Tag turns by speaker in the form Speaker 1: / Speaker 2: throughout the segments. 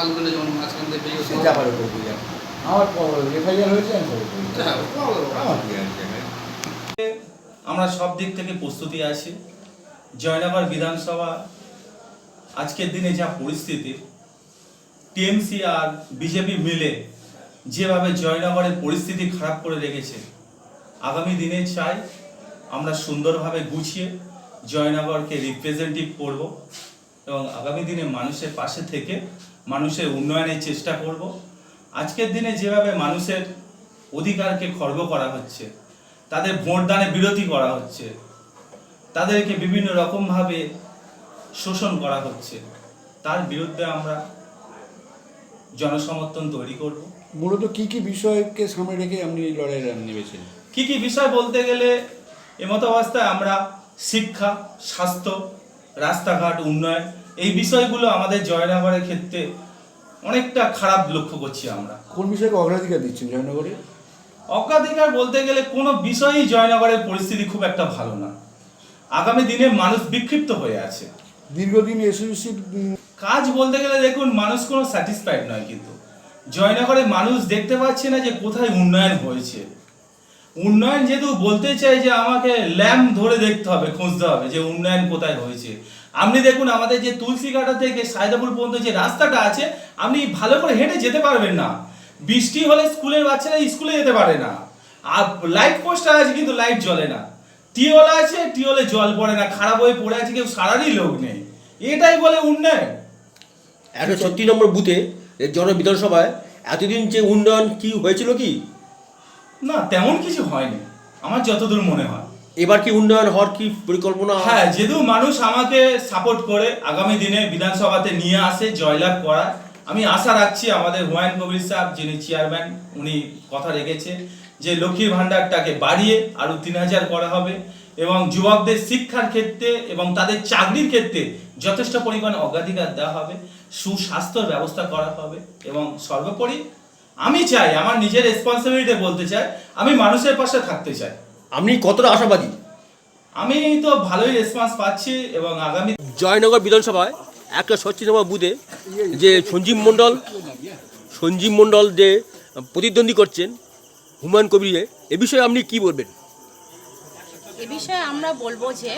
Speaker 1: মালগুলো যেমন মাঝখান থেকে বেরিয়ে
Speaker 2: সে যা পারে করবো যা। আমার এফআইআর হয়েছে আমি করবো। আমার কি আছে এখানে?
Speaker 3: আমরা সব দিক থেকে প্রস্তুতি আছি। জয়নগর বিধানসভা আজকের দিনে যা পরিস্থিতি, টিএমসি আর বিজেপি মিলে যেভাবে জয়নগরের পরিস্থিতি খারাপ করে রেখেছে, আগামী দিনে চাই আমরা সুন্দরভাবে গুছিয়ে জয়নগরকে রিপ্রেজেন্টেটিভ করব এবং আগামী দিনে মানুষের পাশে থেকে মানুষের উন্নয়নের চেষ্টা করব। আজকের দিনে যেভাবে মানুষের অধিকারকে খর্ব করা হচ্ছে, তাদের ভোটদানে বিরতি করা হচ্ছে, তাদেরকে বিভিন্ন রকমভাবে শোষণ করা হচ্ছে, তার বিরুদ্ধে আমরা জনসমর্থন তৈরি করব।
Speaker 2: মূলত কি কি বিষয়কে সামনে রেখে আপনি এই লড়াই নেমেছেন?
Speaker 3: কি কি বিষয় বলতে গেলে এমতো অবস্থায় আমরা শিক্ষা, স্বাস্থ্য, রাস্তাঘাট, উন্নয়ন, এই বিষয়গুলো আমাদের জয়নগরের ক্ষেত্রে অনেকটা খারাপ লক্ষ্য করছি আমরা।
Speaker 2: কোন বিষয়কে অগ্রাধিকার দিচ্ছেন জয়নগরে?
Speaker 3: অগ্রাধিকার বলতে গেলে কোনো বিষয়ই জয়নগরের পরিস্থিতি খুব একটা ভালো না। আগামী দিনে মানুষ বিক্ষিপ্ত হয়ে আছে।
Speaker 2: দীর্ঘদিন এসইউসির
Speaker 3: কাজ বলতে গেলে দেখুন, মানুষ কোনো স্যাটিসফাইড নয়, কিন্তু জয়নগরে মানুষ দেখতে পাচ্ছে না যে কোথায় উন্নয়ন হয়েছে। উন্নয়ন যেহেতু বলতে চাই যে আমাকে ল্যাম্প ধরে দেখতে হবে, খুঁজতে হবে যে উন্নয়ন কোথায় হয়েছে। আপনি দেখুন আমাদের যে তুলসীকাটা থেকে সায়দাপুর পর্যন্ত যে রাস্তাটা আছে, আপনি ভালো করে হেঁটে যেতে পারবেন না। বৃষ্টি হলে স্কুলের বাচ্চারা স্কুলে যেতে পারে না। আর লাইট পোস্টার আছে কিন্তু লাইট জ্বলে না। টিওল আছে, টিওলে জল পড়ে না, খারাপ হয়ে পড়ে আছে, কেউ সারারই লোক নেই। এটাই বলে উন্নয়ন?
Speaker 4: 136 নম্বর বুথে জয়নগর বিধানসভায় এতদিন যে উন্নয়ন কি হয়েছিল কি?
Speaker 3: না, তেমন কিছু হয়নি আমার যতদূর মনে হয়।
Speaker 4: এবার কি উন্নয়ন হওয়ার কি পরিকল্পনা?
Speaker 3: হ্যাঁ, যেহেতু মানুষ আমাকে সাপোর্ট করে আগামী দিনে বিধানসভাতে নিয়ে আসে, জয়লাভ করার আমি আশা রাখছি। আমাদের হুমায়ুন কবির সাহেব যিনি চেয়ারম্যান, উনি কথা রেখেছে যে লক্ষ্মীর ভাণ্ডারটাকে বাড়িয়ে আরও 3000 করা হবে এবং যুবকদের শিক্ষার ক্ষেত্রে এবং তাদের চাকরির ক্ষেত্রে যথেষ্ট পরিমাণ অগ্রাধিকার দেওয়া হবে, সুস্বাস্থ্যের ব্যবস্থা করা হবে এবং সর্বোপরি আমি চাই, আমার নিজের রেসপন্সিবিলিটি বলতে চাই, আমি মানুষের পাশে থাকতে চাই।
Speaker 4: আপনি কতটা আশাবাদী?
Speaker 3: আমি তো ভালোই রেসপন্স পাচ্ছি এবং আগামী
Speaker 4: জয়নগর বিধানসভায় 136 নম্বর বুথে যে সঞ্জীব মণ্ডল যে প্রতিদ্বন্দ্বী করছেন হুমায়ুন কবিরে, এ বিষয়ে আপনি কি বলবেন?
Speaker 5: এ বিষয়ে আমরা বলবো যে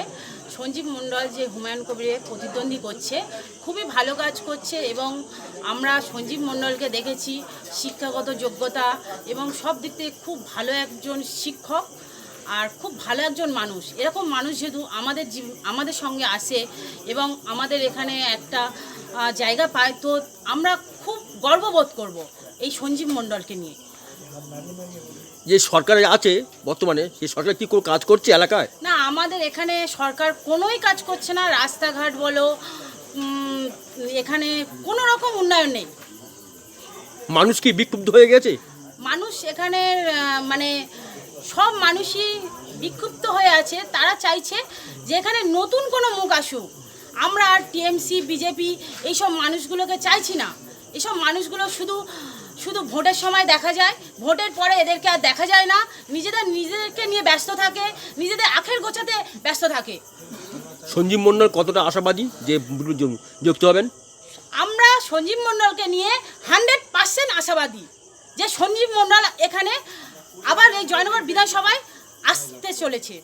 Speaker 5: সঞ্জীব মণ্ডল যে হুমায়ুন কবিরে প্রতিদ্বন্দ্বী করছে, খুবই ভালো কাজ করছে এবং আমরা সঞ্জীব মণ্ডলকে দেখেছি শিক্ষাগত যোগ্যতা এবং সব দিক থেকে খুব ভালো একজন শিক্ষক আর খুব ভালো একজন মানুষ। এরকম মানুষ যেহেতু আমাদের সঙ্গে আসে এবং আমাদের এখানে একটা জায়গা পায়, তো আমরা খুব গর্ববোধ করব এই সঞ্জীব মণ্ডলকে নিয়ে।
Speaker 4: যে সরকার আছে বর্তমানে, সেই সরকার কি কোনো কাজ করছে এলাকায়?
Speaker 5: না, আমাদের এখানে সরকার কোনোই কাজ করছে না। রাস্তাঘাট বলো, এখানে কোনো রকম উন্নয়ন নেই।
Speaker 4: মানুষ কি বিক্ষুব্ধ হয়ে গেছে?
Speaker 5: মানুষ এখানে মানে সব মানুষই বিক্ষুব্ধ হয়ে আছে। তারা চাইছে যে এখানে নতুন কোনো মুখ আসুক। আমরা আর টিএমসি, বিজেপি এইসব মানুষগুলোকে চাইছি না। এসব মানুষগুলো শুধু ভোটের সময় দেখা যায়, ভোটের পরে এদেরকে আর দেখা যায় না। নিজেদেরকে নিয়ে ব্যস্ত থাকে, নিজেদের আখের গোছাতে ব্যস্ত থাকে।
Speaker 4: সঞ্জীব মণ্ডল কতটা আশাবাদী যে যুক্ত হবেন?
Speaker 5: আমরা সঞ্জীব মণ্ডলকে নিয়ে 100% আশাবাদী যে সঞ্জীব মণ্ডল এখানে আবার এই জয়নগর বিধানসভায় আসতে চলেছে।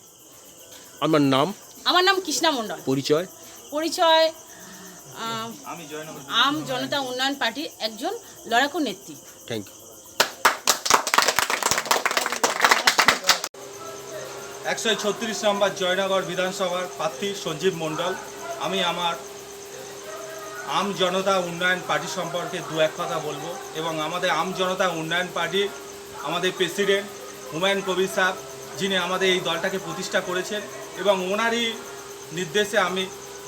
Speaker 4: আমার নাম?
Speaker 5: আমার নাম কৃষ্ণা মণ্ডল।
Speaker 4: পরিচয়?
Speaker 5: আম জনতা উন্নয়ন পার্টির একজন লড়াকু নেত্রী।
Speaker 4: Thank you.
Speaker 3: 136 নম্বর জয়নগর বিধানসভার প্রার্থী সঞ্জীব মণ্ডল। আমি আমার আম জনতা উন্নয়ন পার্টি সম্পর্কে দু এক কথা বলবো এবং আমাদের আম জনতা উন্নয়ন পার্টির আমাদের প্রেসিডেন্ট হুমায়ুন কবির সাহেব, যিনি আমাদের এই দলটাকে প্রতিষ্ঠা করেছেন এবং ওনারই নির্দেশে আমি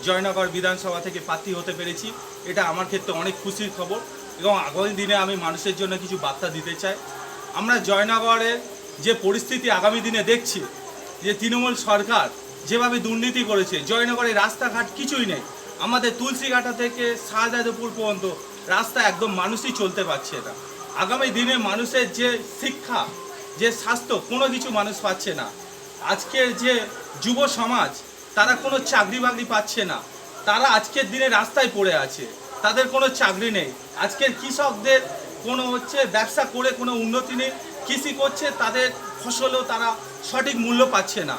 Speaker 3: জয়নগর বিধানসভা থেকে প্রার্থী হতে পেরেছি। এটা আমার ক্ষেত্রে অনেক খুশির খবর এবং আগামী দিনে আমি মানুষের জন্য কিছু বার্তা দিতে চাই। আমরা জয়নগরের যে পরিস্থিতি আগামী দিনে দেখছি, যে তৃণমূল সরকার যেভাবে দুর্নীতি করেছে, জয়নগরে রাস্তাঘাট কিছুই নেই। আমাদের তুলসীঘাটা থেকে শাহজাদপুর পর্যন্ত রাস্তা একদম মানুষই চলতে পারছে না। আগামী দিনে মানুষের যে শিক্ষা, যে স্বাস্থ্য, কোনো কিছু মানুষ পাচ্ছে না। আজকের যে যুব সমাজ, তারা কোনো চাকরি বাকরি পাচ্ছে না, তারা আজকের দিনে রাস্তায় পড়ে আছে। তাদের কোনো চাকরি নেই। আজকের কৃষকদের কোনো ব্যবসা করে কোনো উন্নতি নেই। কৃষি করছে, তাদের ফসলও তারা সঠিক মূল্য পাচ্ছে না,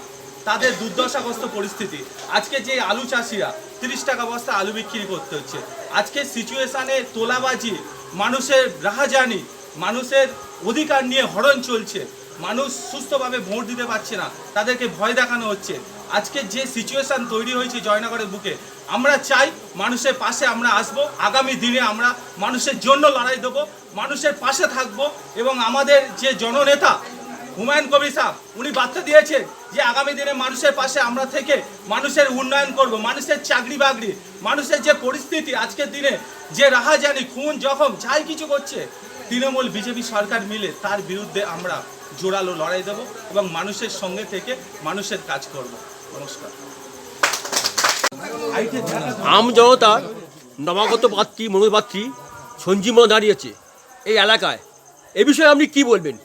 Speaker 3: তাদের দুর্দশাগ্রস্ত পরিস্থিতি। আজকে যে আলু চাষিরা 30 টাকা বস্তা আলু বিক্রি করতে হচ্ছে, আজকের সিচুয়েশানে তোলাবাজি, মানুষের রাহাজানি, মানুষের অধিকার নিয়ে হরণ চলছে, মানুষ সুস্থভাবে ভোট দিতে পারছে না, তাদেরকে ভয় দেখানো হচ্ছে। আজকের যে সিচুয়েশান তৈরি হয়েছে জয়নগরের বুকে, আমরা চাই মানুষের পাশে আমরা আসব। আগামী দিনে আমরা মানুষের জন্য লড়াই দেবো, মানুষের পাশে থাকব। এবং আমাদের যে জননেতা হুমায়ুন কবির সাহেব, উনি বার্তা দিয়েছেন যে আগামী দিনে মানুষের পাশে আমরা থেকে মানুষের উন্নয়ন করব। মানুষের চাকরি বাকরি, মানুষের যে পরিস্থিতি আজকের দিনে, যে রাহাজানি, খুন জখম যাই কিছু করছে, তৃণমূল বিজেপি সরকার মিলে তার বিরুদ্ধে আমরা জোরালো লড়াই দেব এবং মানুষের সঙ্গে থেকে মানুষের কাজ করব। নমস্কার।
Speaker 4: আম জনতার নবাগত প্রার্থী মনোনীত প্রার্থী সঞ্জীব মণ্ডল দাঁড়িয়েছে এই এলাকায়, এ বিষয়ে আপনি কি বলবেন?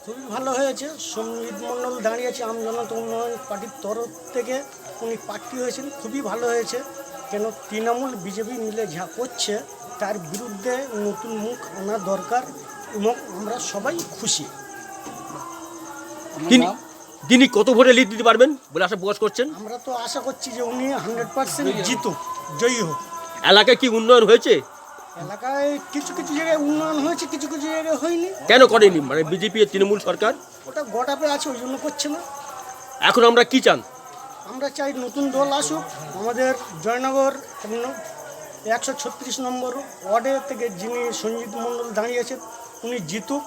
Speaker 1: খুবই ভালো হয়েছে। সঞ্জীব মণ্ডল দাঁড়িয়েছে আম জনতা উন্নয়ন পার্টির তরফ থেকে, উনি প্রার্থী হয়েছেন, খুবই ভালো হয়েছে। কেন তৃণমূল বিজেপি মিলে যা করছে তার বিরুদ্ধে নতুন মুখ আনা দরকার এবং আমরা সবাই খুশি।
Speaker 4: তিনি কত ভোটে লিড দিতে পারবেন বলে আশা প্রকাশ করছেন?
Speaker 1: আমরা তো আশা করছি যে উনি 100% জিতুক, জয়ী হোক।
Speaker 4: এলাকায় কি উন্নয়ন হয়েছে?
Speaker 1: এলাকায় কিছু কিছু জায়গায় উন্নয়ন হয়েছে, কিছু কিছু জায়গায় হয়নি।
Speaker 4: কেন করেনি? মানে বিজেপি তৃণমূল সরকার
Speaker 1: ওটা গটাপে আছে, ওই জন্য করছে না।
Speaker 4: এখন আমরা কি চান?
Speaker 1: আমরা চাই নতুন দল আসুক। আমাদের জয়নগর 136 নম্বর ওয়ার্ডে থেকে যিনি সঞ্জীব মণ্ডল দাঁড়িয়েছেন উনি জিতুক,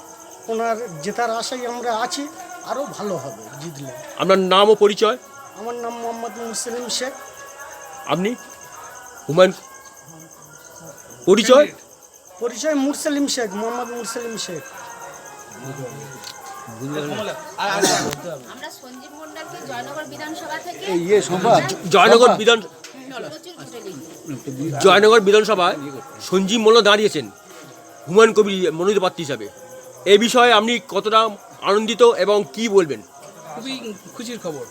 Speaker 1: ওনার জেতার আশায় আমরা আছি। আরও ভালো হবে জিতলে।
Speaker 4: আপনার নাম ও পরিচয়?
Speaker 1: আমার নাম মোহাম্মদ মুরসেলিম শেখ।
Speaker 4: আপনি? হুমায়ুন পরিচয়?
Speaker 1: পরিচয় মুরসেলিম শেখ, মোহাম্মদ মুরসেলিম শেখ।
Speaker 5: আমরা সঞ্জীব মণ্ডলকে জয়নগর বিধানসভা থেকে
Speaker 4: জয়নগর বিধানসভায় সঞ্জীব মণ্ডল দাঁড়িয়েছেন হুমায়ুন কবির মনোনীত প্রার্থী হিসাবে। এই বিষয়ে আপনি কতটা আনন্দিত এবং কি বলবেন?
Speaker 6: খুবই খুশির খবর।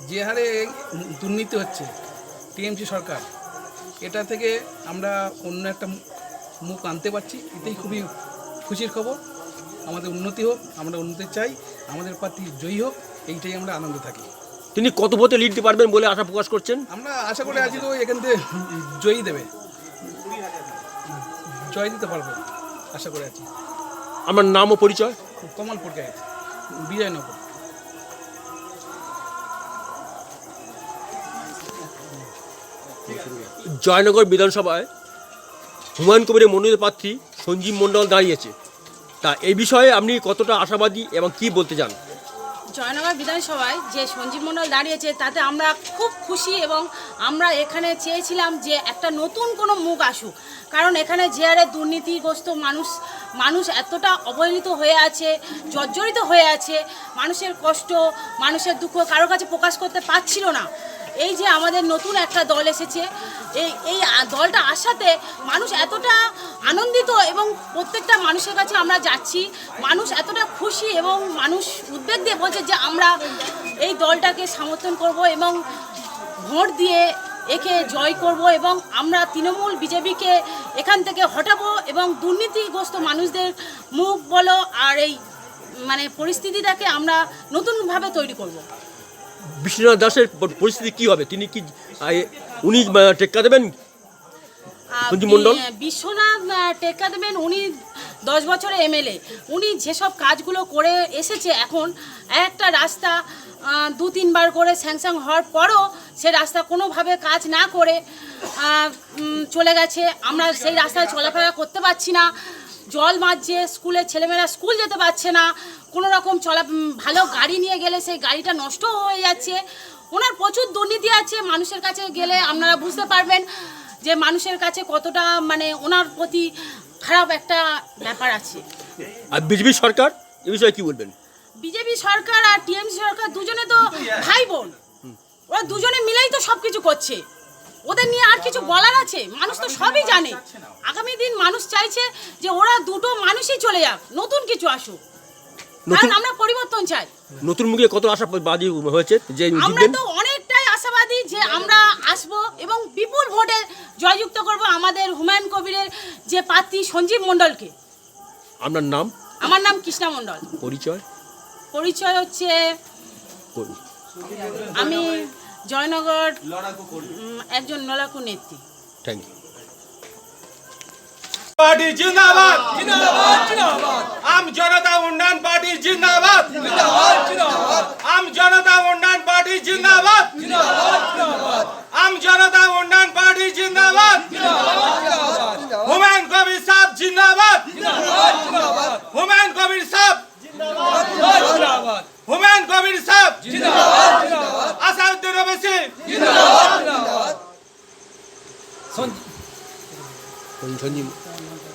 Speaker 6: যে হারে দুর্নীতি হচ্ছে টিএমসি সরকার, এটা থেকে আমরা অন্য একটা মুখ আনতে পারছি, এটাই খুবই খুশির খবর। আমাদের উন্নতি হোক, আমরা উন্নতি চাই, আমাদের প্রার্থী জয়ী হোক, এইটাই আমরা আনন্দ থাকি।
Speaker 4: তিনি কত ভোটে লিড দিতে পারবেন বলে আশা প্রকাশ করছেন?
Speaker 6: আমরা আশা করে আছি তো এখান থেকে জয়ী দেবে, জয় দিতে পারবো আশা করে আছি।
Speaker 4: আমার নাম ও পরিচয়?
Speaker 6: কমলপুর গায়ে, বিজয়নগর।
Speaker 4: জয়নগর বিধানসভায় হুমায়ুন কবিরের মনোনীত প্রার্থী সঞ্জীব মণ্ডল দাঁড়িয়েছে, তা এই বিষয়ে আপনি কতটা আশাবাদী এবং কি বলতে চান?
Speaker 5: জয়নগর বিধানসভায় যে সঞ্জীব মণ্ডল দাঁড়িয়েছে তাতে আমরা খুব খুশি এবং আমরা এখানে চেয়েছিলাম যে একটা নতুন কোনো মুখ আসুক। কারণ এখানে যে হারে দুর্নীতিগ্রস্ত মানুষ এতটা অবহেলিত হয়ে আছে, জর্জরিত হয়ে আছে, মানুষের কষ্ট, মানুষের দুঃখ কারোর কাছে প্রকাশ করতে পারছিল না। এই যে আমাদের নতুন একটা দল এসেছে, এই দলটা আসাতে মানুষ এতটা আনন্দিত এবং প্রত্যেকটা মানুষের কাছে আমরা যাচ্ছি, মানুষ এতটা খুশি এবং মানুষ উদ্বেগ দিয়ে বলছে যে আমরা এই দলটাকে সমর্থন করব এবং ভোট দিয়ে একে জয় করব এবং আমরা তৃণমূল বিজেপিকে এখান থেকে হটাবো এবং দুর্নীতিগ্রস্ত মানুষদের মুখ বলো আর এই পরিস্থিতিটাকে আমরা নতুনভাবে তৈরি করব।
Speaker 4: বিশ্বনাথ দাসের পরিস্থিতি কি হবে? তিনি কি উনি টেক্কা দেবেন? সঞ্জীব মণ্ডল
Speaker 5: বিশ্বনাথ টেক্কা দেবেন। উনি 10 বছরের এমএলএ, উনি যেসব কাজগুলো করে এসেছে, এখন একটা রাস্তা 2-3 বার করে স্যাংশন হওয়ার পরও সে রাস্তা কোনোভাবে কাজ না করে চলে গেছে। আমরা সেই রাস্তায় চলাফেরা করতে পারছি না, জল মারছে, স্কুলের ছেলেমেয়েরা স্কুল যেতে পারছে না, কোনো রকম ভালো গাড়ি নিয়ে গেলে সেই গাড়িটা নষ্ট হয়ে যাচ্ছে। ওনার প্রচুর দুর্নীতি আছে, মানুষের কাছে গেলে আপনারা বুঝতে পারবেন যে মানুষের কাছে কতটা ওনার প্রতি খারাপ একটা ব্যাপার আছে।
Speaker 4: আর বিজেপি সরকার এই বিষয়ে কি বলবেন?
Speaker 5: বিজেপি সরকার আর টিএমসি সরকার দুজনে তো ভাই বোন, ওরা দুজনে মিলেই তো সব কিছু করছে, ওদের নিয়ে আর কিছু বলার আছে? মানুষ তো সবই জানে। আগামী দিন মানুষ চাইছে যে ওরা দুটো মানুষই চলে যাক, নতুন কিছু আসুক, কারণ আমরা পরিবর্তন চাই।
Speaker 4: নতুন মুখে কত আশাবাদী হয়েছে যে
Speaker 5: আমরা তো অনেকটাই আশাবাদী যে যে আমরা আসব এবং বিপুল ভোটে জয়যুক্ত করব আমাদের হুমায়ুন কবিরের যে প্রার্থী সঞ্জীব মণ্ডলকে।
Speaker 4: আপনার নাম,
Speaker 5: আমার নাম কৃষ্ণা মণ্ডল।
Speaker 4: পরিচয়?
Speaker 5: পরিচয় হচ্ছে
Speaker 4: করুন।
Speaker 5: আমি জয়নগর একজন লড়াকু নেত্রী।
Speaker 4: Thank you.
Speaker 3: পার্টি জিন্দাবাদ, জিন্দাবাদ, জিন্দাবাদ। আম জনতা উন্নয়ন পার্টি জিন্দাবাদ, জিন্দাবাদ, জিন্দাবাদ। আম জনতা উন্নয়ন পার্টি জিন্দাবাদ, জিন্দাবাদ, জিন্দাবাদ। আম জনতা উন্নয়ন পার্টি জিন্দাবাদ, জিন্দাবাদ, জিন্দাবাদ। হুমায়ুন কবির সাহেব জিন্দাবাদ, জিন্দাবাদ, জিন্দাবাদ। হুমায়ুন কবির সাহেব জিন্দাবাদ, জিন্দাবাদ। হুমায়ুন কবির সাহেব জিন্দাবাদ, জিন্দাবাদ। আসাদুদ্দিন ওবেসি জিন্দাবাদ, জিন্দাবাদ।
Speaker 4: সঞ্জীব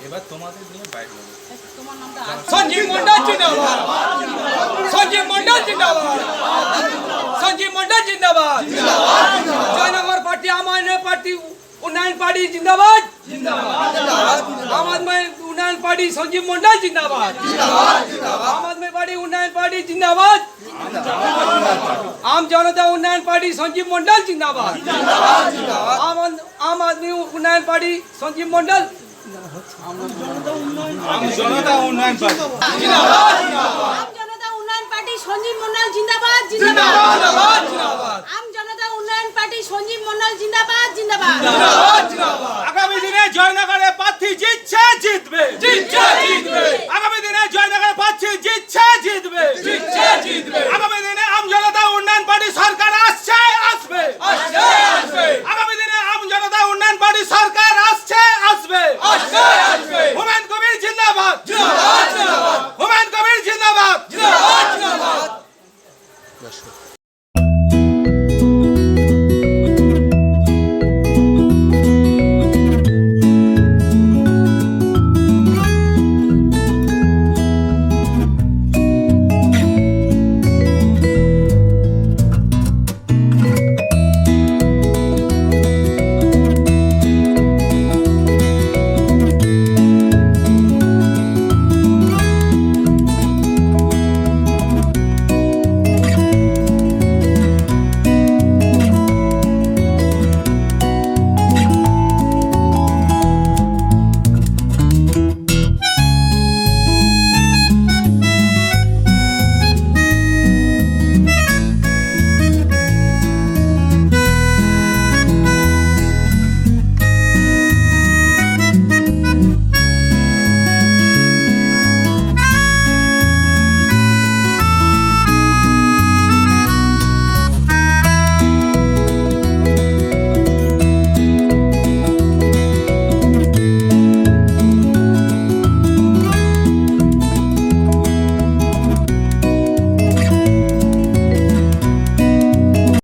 Speaker 3: এবার তোমাদের নিয়ে বাইরে
Speaker 5: তোমার নামটা
Speaker 7: সঞ্জীব মন্ডল জিন্দাবাদ, সঞ্জীব মন্ডল জিন্দাবাদ, সঞ্জীব মন্ডল জিন্দাবাদ, জয়নগর পার্টি আমার পার্টি উন্নয়ন পার্টি জিন্দাবাদ, আমার উন্নয়ন পার্টি সঞ্জীব মন্ডল জিন্দাবাদ, আমার পার্টি উন্নয়ন পার্টি জিন্দাবাদ, আম জনতা উন্নয়ন পার্টি সঞ্জীব মন্ডল জিন্দাবাদ, আম আদমি উন্নয়ন পার্টি সঞ্জীব মন্ডল,
Speaker 3: আম জনতা উন্নয়ন পার্টি
Speaker 5: আম জনতা উন্নয়ন পার্টি সঞ্জীব মণ্ডল জিন্দাবাদ, জিন্দাবাদ। আম জনতা উন্নয়ন পার্টি সঞ্জীব মণ্ডল জিন্দাবাদ, জিন্দাবাদ।
Speaker 3: আগামী দিনে জয়নগরে প্রার্থী জিতছে জিতবে, জিতছে জিতবে। আগামী দিনে জয়নগরে প্রার্থী জিতছে জিতবে, জিতছে জিতবে। আগামী দিনে আম জনতা উন্নয়ন পার্টি সরকার আসছে